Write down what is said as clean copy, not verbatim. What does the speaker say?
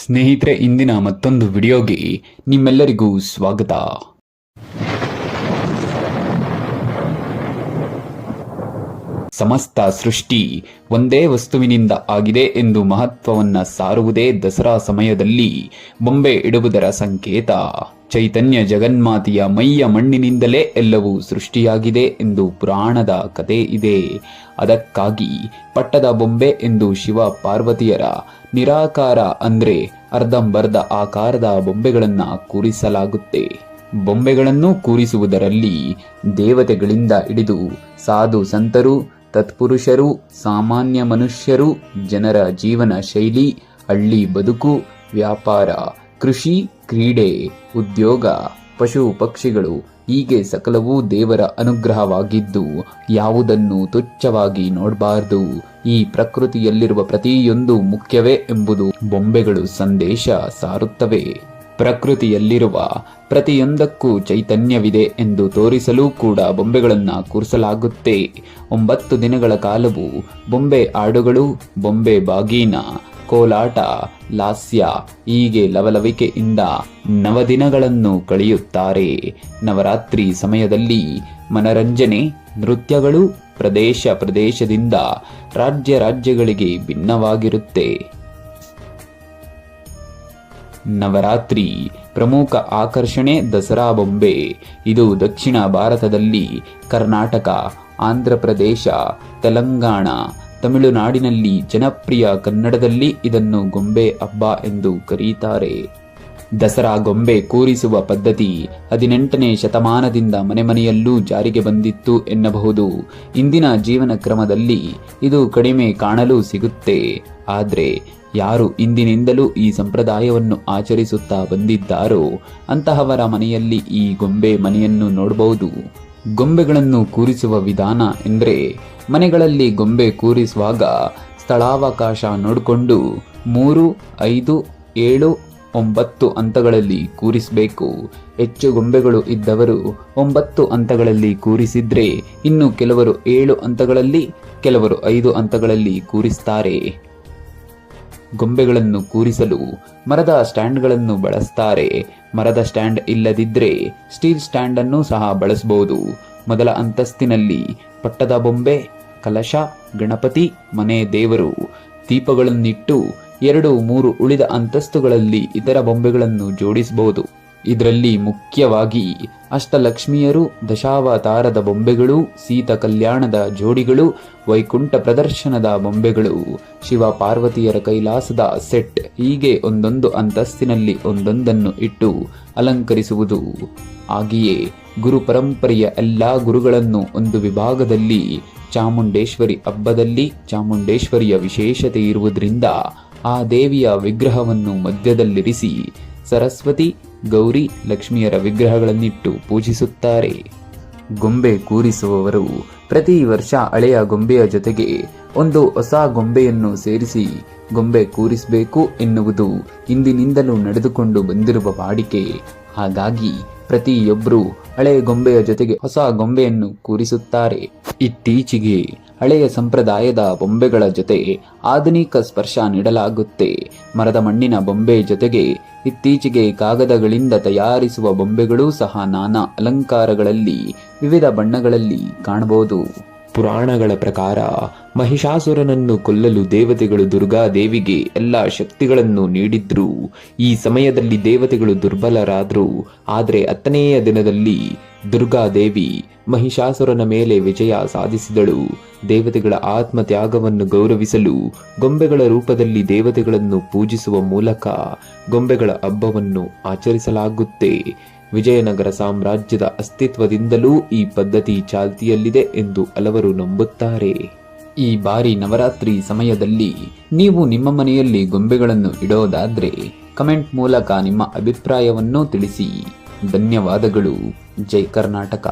ಸ್ನೇಹಿತರೆ, ಇಂದಿನ ಮತ್ತೊಂದು ವಿಡಿಯೋಗೆ ನಿಮ್ಮೆಲ್ಲರಿಗೂ ಸ್ವಾಗತ. ಸಮಸ್ತ ಸೃಷ್ಟಿ ಒಂದೇ ವಸ್ತುವಿನಿಂದ ಆಗಿದೆ ಎಂದು ಮಹತ್ವವನ್ನ ಸಾರುವುದೇ ದಸರಾ ಸಮಯದಲ್ಲಿ ಬೊಂಬೆ ಇಡುವುದರ ಸಂಕೇತ. ಚೈತನ್ಯ ಜಗನ್ಮಾತೆಯ ಮೈಯ ಮಣ್ಣಿನಿಂದಲೇ ಎಲ್ಲವೂ ಸೃಷ್ಟಿಯಾಗಿದೆ ಎಂದು ಪುರಾಣದ ಕತೆ ಇದೆ. ಅದಕ್ಕಾಗಿ ಪಟ್ಟದ ಬೊಂಬೆ ಎಂದು ಶಿವ ಪಾರ್ವತಿಯರ ನಿರಾಕಾರ ಅಂದ್ರೆ ಅರ್ಧಂಬರ್ಧ ಆಕಾರದ ಬೊಂಬೆಗಳನ್ನ ಕೂರಿಸಲಾಗುತ್ತೆ. ಬೊಂಬೆಗಳನ್ನು ಕೂರಿಸುವುದರಲ್ಲಿ ದೇವತೆಗಳಿಂದ ಹಿಡಿದು ಸಾಧು ಸಂತರು, ತತ್ಪುರುಷರು, ಸಾಮಾನ್ಯ ಮನುಷ್ಯರು, ಜನರ ಜೀವನ ಶೈಲಿ, ಹಳ್ಳಿ ಬದುಕು, ವ್ಯಾಪಾರ, ಕೃಷಿ, ಕ್ರೀಡೆ, ಉದ್ಯೋಗ, ಪಶು ಪಕ್ಷಿಗಳು ಹೀಗೆ ಸಕಲವೂ ದೇವರ ಅನುಗ್ರಹವಾಗಿದ್ದು ಯಾವುದನ್ನು ತುಚ್ಛವಾಗಿ ನೋಡಬಾರದು. ಈ ಪ್ರಕೃತಿಯಲ್ಲಿರುವ ಪ್ರತಿಯೊಂದು ಮುಖ್ಯವೇ ಎಂಬುದು ಬೊಂಬೆಗಳು ಸಂದೇಶ ಸಾರುತ್ತವೆ. ಪ್ರಕೃತಿಯಲ್ಲಿರುವ ಪ್ರತಿಯೊಂದಕ್ಕೂ ಚೈತನ್ಯವಿದೆ ಎಂದು ತೋರಿಸಲು ಕೂಡ ಬೊಂಬೆಗಳನ್ನು ಕೂರಿಸಲಾಗುತ್ತೆ. 9 ದಿನಗಳ ಕಾಲವು ಬೊಂಬೆ ಹಾಡುಗಳು, ಬೊಂಬೆ ಬಾಗೀನ, ಕೋಲಾಟ, ಲಾಸ್ಯ ಹೀಗೆ ಲವಲವಿಕೆಯಿಂದ 9 ದಿನಗಳನ್ನು ಕಳೆಯುತ್ತಾರೆ. ನವರಾತ್ರಿ ಸಮಯದಲ್ಲಿ ಮನರಂಜನೆ, ನೃತ್ಯಗಳು ಪ್ರದೇಶದಿಂದ ರಾಜ್ಯಗಳಿಗೆ ಭಿನ್ನವಾಗಿರುತ್ತೆ. ನವರಾತ್ರಿ ಪ್ರಮುಖ ಆಕರ್ಷಣೆ ದಸರಾ ಬೊಂಬೆ. ಇದು ದಕ್ಷಿಣ ಭಾರತದಲ್ಲಿ ಕರ್ನಾಟಕ, ಆಂಧ್ರ ಪ್ರದೇಶ, ತೆಲಂಗಾಣ, ತಮಿಳುನಾಡಿನಲ್ಲಿ ಜನಪ್ರಿಯ. ಕನ್ನಡದಲ್ಲಿ ಇದನ್ನು ಗೊಂಬೆ ಹಬ್ಬ ಎಂದು ಕರೆಯುತ್ತಾರೆ. ದಸರಾ ಗೊಂಬೆ ಕೂರಿಸುವ ಪದ್ಧತಿ 18ನೇ ಶತಮಾನದಿಂದ ಮನೆಯಲ್ಲೂ ಜಾರಿಗೆ ಬಂದಿತ್ತು ಎನ್ನಬಹುದು. ಇಂದಿನ ಜೀವನ ಕ್ರಮದಲ್ಲಿ ಇದು ಕಡಿಮೆ ಕಾಣಲು ಸಿಗುತ್ತೆ. ಆದರೆ ಯಾರು ಇಂದಿನಿಂದಲೂ ಈ ಸಂಪ್ರದಾಯವನ್ನು ಆಚರಿಸುತ್ತಾ ಬಂದಿದ್ದಾರೋ ಅಂತಹವರ ಮನೆಯಲ್ಲಿ ಈ ಗೊಂಬೆ ಮನೆಯನ್ನು ನೋಡಬಹುದು. ಗೊಂಬೆಗಳನ್ನು ಕೂರಿಸುವ ವಿಧಾನ ಎಂದರೆ, ಮನೆಗಳಲ್ಲಿ ಗೊಂಬೆ ಕೂರಿಸುವಾಗ ಸ್ಥಳಾವಕಾಶ ನೋಡಿಕೊಂಡು 3, 5, 7, 9 ಹಂತಗಳಲ್ಲಿ ಕೂರಿಸಬೇಕು. ಹೆಚ್ಚು ಗೊಂಬೆಗಳು ಇದ್ದವರು 9 ಹಂತಗಳಲ್ಲಿ ಕೂರಿಸಿದ್ರೆ, ಇನ್ನು ಕೆಲವರು 7 ಹಂತಗಳಲ್ಲಿ, ಕೆಲವರು 5 ಹಂತಗಳಲ್ಲಿ ಕೂರಿಸ್ತಾರೆ. ಗೊಂಬೆಗಳನ್ನು ಕೂರಿಸಲು ಮರದ ಸ್ಟ್ಯಾಂಡ್ಗಳನ್ನು ಬಳಸ್ತಾರೆ. ಮರದ ಸ್ಟ್ಯಾಂಡ್ ಇಲ್ಲದಿದ್ದರೆ ಸ್ಟೀಲ್ ಸ್ಟ್ಯಾಂಡ್ ಅನ್ನು ಸಹ ಬಳಸಬಹುದು. ಮೊದಲ ಅಂತಸ್ತಿನಲ್ಲಿ ಪಟ್ಟದ ಬೊಂಬೆ, ಕಲಶ, ಗಣಪತಿ, ಮನೆ ದೇವರು, ದೀಪಗಳನ್ನಿಟ್ಟು 2, 3 ಉಳಿದ ಅಂತಸ್ತುಗಳಲ್ಲಿ ಇತರ ಬೊಂಬೆಗಳನ್ನು ಜೋಡಿಸಬಹುದು. ಇದರಲ್ಲಿ ಮುಖ್ಯವಾಗಿ ಅಷ್ಟಲಕ್ಷ್ಮಿಯರು, ದಶಾವತಾರದ ಬೊಂಬೆಗಳು, ಸೀತಾ ಕಲ್ಯಾಣದ ಜೋಡಿಗಳು, ವೈಕುಂಠ ಪ್ರದರ್ಶನದ ಬೊಂಬೆಗಳು, ಶಿವ ಪಾರ್ವತಿಯರ ಕೈಲಾಸದ ಸೆಟ್ ಹೀಗೆ ಒಂದೊಂದು ಅಂತಸ್ತಿನಲ್ಲಿ ಒಂದೊಂದನ್ನು ಇಟ್ಟು ಅಲಂಕರಿಸುವುದು. ಹಾಗೆಯೇ ಗುರು ಪರಂಪರೆಯ ಎಲ್ಲಾ ಗುರುಗಳನ್ನು ಒಂದು ವಿಭಾಗದಲ್ಲಿ, ಚಾಮುಂಡೇಶ್ವರಿ ಹಬ್ಬದಲ್ಲಿ ಚಾಮುಂಡೇಶ್ವರಿಯ ವಿಶೇಷತೆ ಇರುವುದರಿಂದ ಆ ದೇವಿಯ ವಿಗ್ರಹವನ್ನು ಮಧ್ಯದಲ್ಲಿರಿಸಿ ಸರಸ್ವತಿ, ಗೌರಿ, ಲಕ್ಷ್ಮಿಯರ ವಿಗ್ರಹಗಳನ್ನಿಟ್ಟು ಪೂಜಿಸುತ್ತಾರೆ. ಗೊಂಬೆ ಕೂರಿಸುವವರು ಪ್ರತಿ ವರ್ಷ ಹಳೆಯ ಗೊಂಬೆಯ ಜೊತೆಗೆ ಒಂದು ಹೊಸ ಗೊಂಬೆಯನ್ನು ಸೇರಿಸಿ ಗೊಂಬೆ ಕೂರಿಸಬೇಕು ಎನ್ನುವುದು ಇಂದಿನಿಂದಲೂ ನಡೆದುಕೊಂಡು ಬಂದಿರುವ ವಾಡಿಕೆ. ಹಾಗಾಗಿ ಪ್ರತಿಯೊಬ್ಬರು ಹಳೆಯ ಗೊಂಬೆಯ ಜೊತೆಗೆ ಹೊಸ ಗೊಂಬೆಯನ್ನು ಕೂರಿಸುತ್ತಾರೆ. ಇತ್ತೀಚೆಗೆ ಹಳೆಯ ಸಂಪ್ರದಾಯದ ಬೊಂಬೆಗಳ ಜೊತೆ ಆಧುನಿಕ ಸ್ಪರ್ಶ ನೀಡಲಾಗುತ್ತೆ. ಮರದ ಮಣ್ಣಿನ ಬೊಂಬೆ ಜೊತೆಗೆ ಇತ್ತೀಚೆಗೆ ಕಾಗದಗಳಿಂದ ತಯಾರಿಸುವ ಬೊಂಬೆಗಳೂ ಸಹ ನಾನಾ ಅಲಂಕಾರಗಳಲ್ಲಿ ವಿವಿಧ ಬಣ್ಣಗಳಲ್ಲಿ ಕಾಣಬಹುದು. ಪುರಾಣಗಳ ಪ್ರಕಾರ ಮಹಿಷಾಸುರನನ್ನು ಕೊಲ್ಲಲು ದೇವತೆಗಳು ದುರ್ಗಾದೇವಿಗೆ ಎಲ್ಲ ಶಕ್ತಿಗಳನ್ನು ನೀಡಿದ್ರು. ಈ ಸಮಯದಲ್ಲಿ ದೇವತೆಗಳು ದುರ್ಬಲರಾದ್ರು. ಆದರೆ 10ನೆಯ ದಿನದಲ್ಲಿ ದುರ್ಗಾದೇವಿ ಮಹಿಷಾಸುರನ ಮೇಲೆ ವಿಜಯ ಸಾಧಿಸಿದಳು. ದೇವತೆಗಳ ಆತ್ಮತ್ಯಾಗವನ್ನು ಗೌರವಿಸಲು ಗೊಂಬೆಗಳ ರೂಪದಲ್ಲಿ ದೇವತೆಗಳನ್ನು ಪೂಜಿಸುವ ಮೂಲಕ ಗೊಂಬೆಗಳ ಹಬ್ಬವನ್ನು ಆಚರಿಸಲಾಗುತ್ತೆ. ವಿಜಯನಗರ ಸಾಮ್ರಾಜ್ಯದ ಅಸ್ತಿತ್ವದಿಂದಲೂ ಈ ಪದ್ಧತಿ ಚಾಲ್ತಿಯಲ್ಲಿದೆ ಎಂದು ಹಲವರು ನಂಬುತ್ತಾರೆ. ಈ ಬಾರಿ ನವರಾತ್ರಿ ಸಮಯದಲ್ಲಿ ನೀವು ನಿಮ್ಮ ಮನೆಯಲ್ಲಿ ಗೊಂಬೆಗಳನ್ನು ಇಡೋದಾದ್ರೆ ಕಮೆಂಟ್ ಮೂಲಕ ನಿಮ್ಮ ಅಭಿಪ್ರಾಯವನ್ನು ತಿಳಿಸಿ. ಧನ್ಯವಾದಗಳು. ಜೈ ಕರ್ನಾಟಕ.